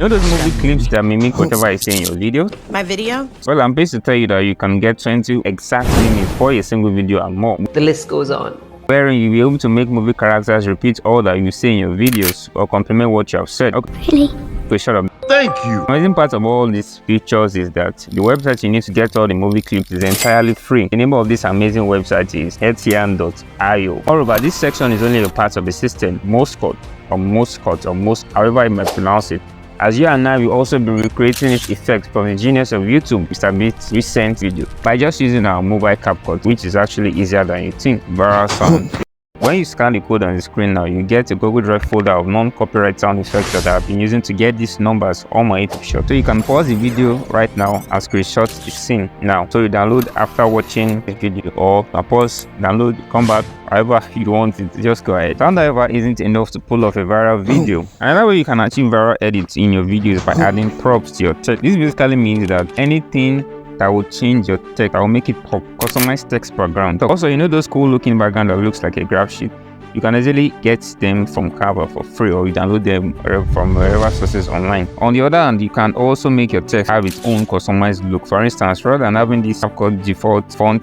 You know those movie clips that mimic whatever I say in your video? My video? Well, I'm pleased to tell you that you can get 20 exact minutes for a single video and more. The list goes on. Wherein you'll be able to make movie characters repeat all that you say in your videos or complement what you have said. Okay. Really? So shut up. Thank you. The amazing part of all these features is that the website you need to get all the movie clips is entirely free. The name of this amazing website is etian.io. Moreover, this section is only a part of the system, most, however you might pronounce it. As you and I will also be recreating its effects from the genius of YouTube, Mr. Beat's recent video, by just using our mobile Capcut, which is actually easier than you think. Viral sound. When you scan the code on the screen now, you get a Google Drive folder of non-copyright sound effects that I've been using to get these numbers on my YouTube shop. So you can pause the video right now and screenshot the scene now. So you download after watching the video, or pause, download, come back, however you want it, just go ahead. Sound, however, isn't enough to pull off a viral video. Another way you can achieve viral edits in your videos by adding props to your text. This basically means that anything that will change your text, I will make it pop, customized text background. Also, you know those cool looking background that looks like a graph sheet? You can easily get them from Capcut for free, or you download them from wherever sources online. On the other hand, you can also make your text have its own customized look. For instance, rather than having this Capcut default font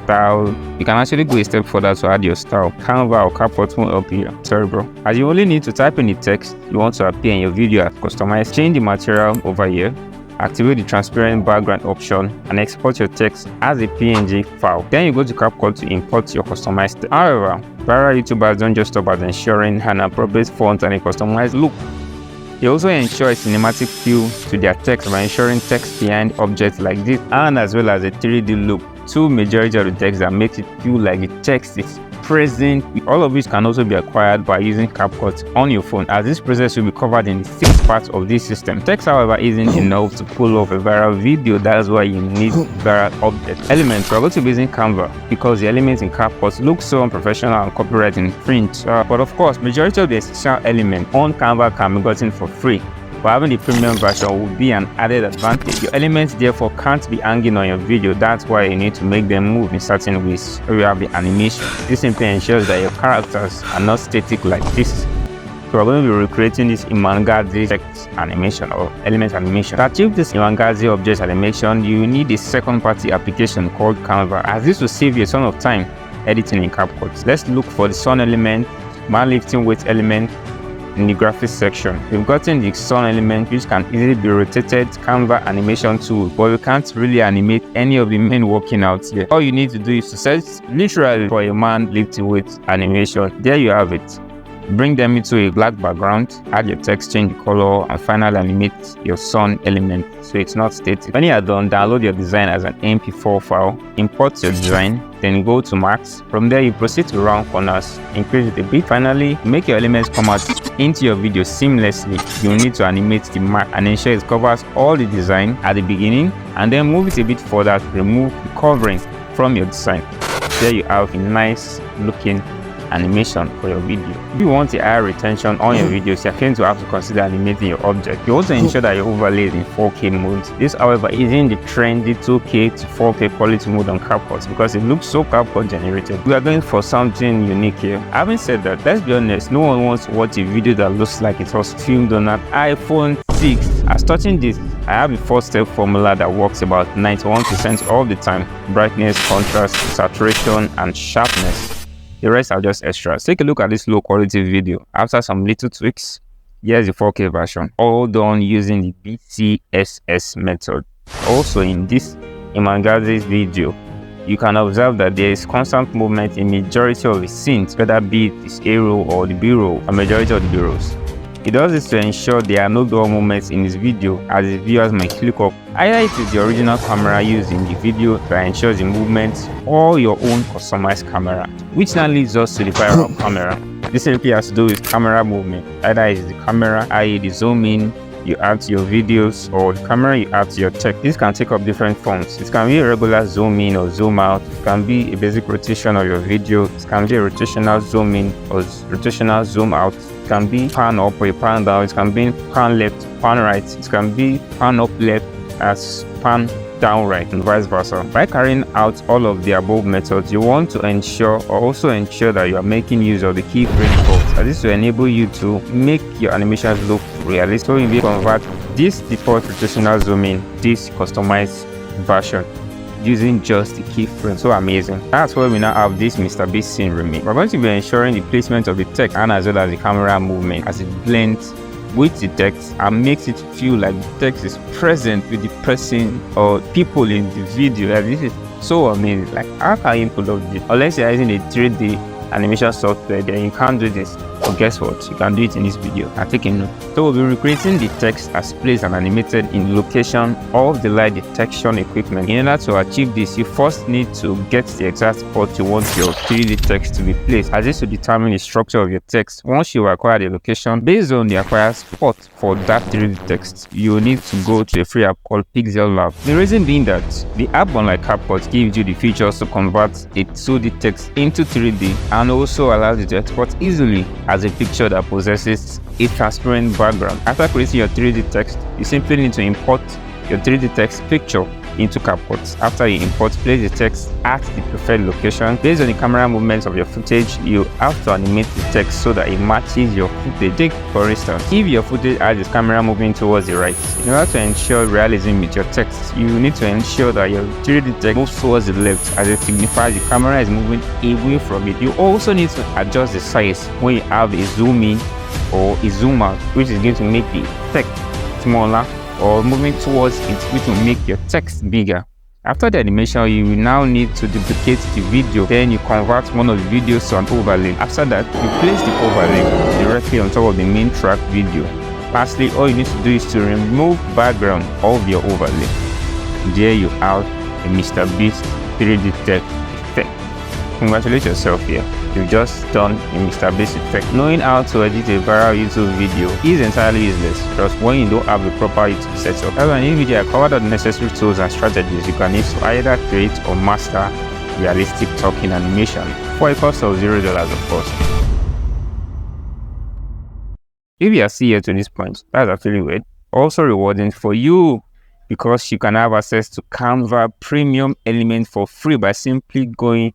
style, you can actually go a step further to add your style. Canva or Capcut won't help you. Sorry bro. As you only need to type in the text you want to appear in your video as customized, change the material over here, activate the transparent background option, and export your text as a PNG file. Then you go to Capcut to import your customized text. However, viral YouTubers don't just stop at ensuring an appropriate font and a customized look. They also ensure a cinematic feel to their text by ensuring text behind objects like this, and as well as a 3D look to majority of the text that makes it feel like the text is present. All of which can also be acquired by using Capcut on your phone, as this process will be covered in the 6 parts of this system. Text, however, isn't enough to pull off a viral video. That's why you need viral object elements. We're going to be using Canva because the elements in Capcut look so unprofessional and copyright infringed. But of course, majority of the essential elements on Canva can be gotten for free. But having the premium version will be an added advantage. Your elements therefore can't be hanging on your video. That's why you need to make them move in certain ways. So you have the animation. This simply ensures that your characters are not static like this. So we're going to be recreating this Imangazi text animation or element animation. To achieve this Imangazi object animation, you need a second-party application called Canva, as this will save you a ton of time editing in Capcut. Let's look for the sun element, man lifting weight element in the graphics section. We've gotten the sun element, which can easily be rotated Canva animation tool, but we can't really animate any of the men working out here. All you need to do is to search literally for a man lifting weight animation. There you have it. Bring them into a black background, add your text, change the color, and finally animate your sun element so it's not static. When you are done, download your design as an MP4 file, import your design, then go to max. From there, you proceed to round corners, increase it a bit. Finally, make your elements come out into your video seamlessly. You need to animate the mark and ensure it covers all the design at the beginning, and then move it a bit further to remove the covering from your design. There you have a nice looking animation for your video. If you want a higher retention on your videos, you're going to have to consider animating your object. You also ensure that your overlay is in 4K mode. This, however, isn't the trendy 2K to 4K quality mode on Capcut because it looks so Capcut generated. We are going for something unique here. Having said that, let's be honest, no one wants to watch a video that looks like it was filmed on an iPhone 6. As touching this, I have a 4-step formula that works about 91% of the time: brightness, contrast, saturation, and sharpness. The rest are just extras. Take a look at this low quality video. After some little tweaks, here's the 4K version, all done using the BCSS method. Also in this Imangazi's video, you can observe that there is constant movement in majority of the scenes, whether be it this A roll or the B roll, or majority of the B rolls. It does this to ensure there are no dull moments in this video, as the viewers might click up. Either it is the original camera used in the video that ensures the movement, or your own customized camera, which now leads us to the viral camera. This simply has to do with camera movement. Either it is the camera, i.e. the zoom in you add to your videos, or the camera you add to your text. This can take up different forms. It can be a regular zoom in or zoom out. It can be a basic rotation of your video. It can be a rotational zoom in or rotational zoom out. It can be pan up or pan down. It can be pan left, pan right. It can be pan up left as pan down right, and vice versa. By carrying out all of the above methods, you want to ensure or also ensure that you are making use of the keyframe tools. This will enable you to make your animations look realistic. So we convert this default rotational zoom in, this customized version, using just the keyframe. So amazing. That's why we now have this Mr. Beast scene remake. We're going to be ensuring the placement of the text and as well as the camera movement as it blends with the text and makes it feel like the text is present with the person or people in the video. Like, this is so amazing. Like, how can you pull off this? Unless you're using a 3D animation software, then you can't do this. But guess what? You can do it in this video. I'm taking note. So we'll be recreating the text as placed and animated in the location of the light detection equipment. In order to achieve this, you first need to get the exact spot you want your 3D text to be placed, as this will determine the structure of your text. Once you acquire the location, based on the acquired spot for that 3D text, you will need to go to a free app called Pixel Lab. The reason being that the app, unlike Capcut, gives you the features to convert a 2D text into 3D and also allows you to export easily as a picture that possesses a transparent background. After creating your 3D text, you simply need to import your 3D text picture into Capcut. After you import, place the text at the preferred location. Based on the camera movements of your footage, you have to animate the text so that it matches your footage. Take, for instance, if your footage has the camera moving towards the right, in order to ensure realism with your text, you need to ensure that your 3D text moves towards the left, as it signifies the camera is moving away from it. You also need to adjust the size when you have a zoom in or a zoom out, which is going to make the text smaller, or moving towards it, which will make your text bigger. After the animation, you will now need to duplicate the video. Then you convert one of the videos to an overlay. After that, you place the overlay directly on top of the main track video. Lastly, all you need to do is to remove background of your overlay. There you have a Mr. Beast 3D text effect. Congratulate yourself here. You've just done a Mr. Beast effect. Knowing how to edit a viral YouTube video is entirely useless just when you don't have a proper YouTube setup. However, in this video, I covered all the necessary tools and strategies you can use to either create or master realistic talking animation for a cost of $0, of course. If you are still here to this point, that's actually weird. Also rewarding for you, because you can have access to Canva premium elements for free by simply going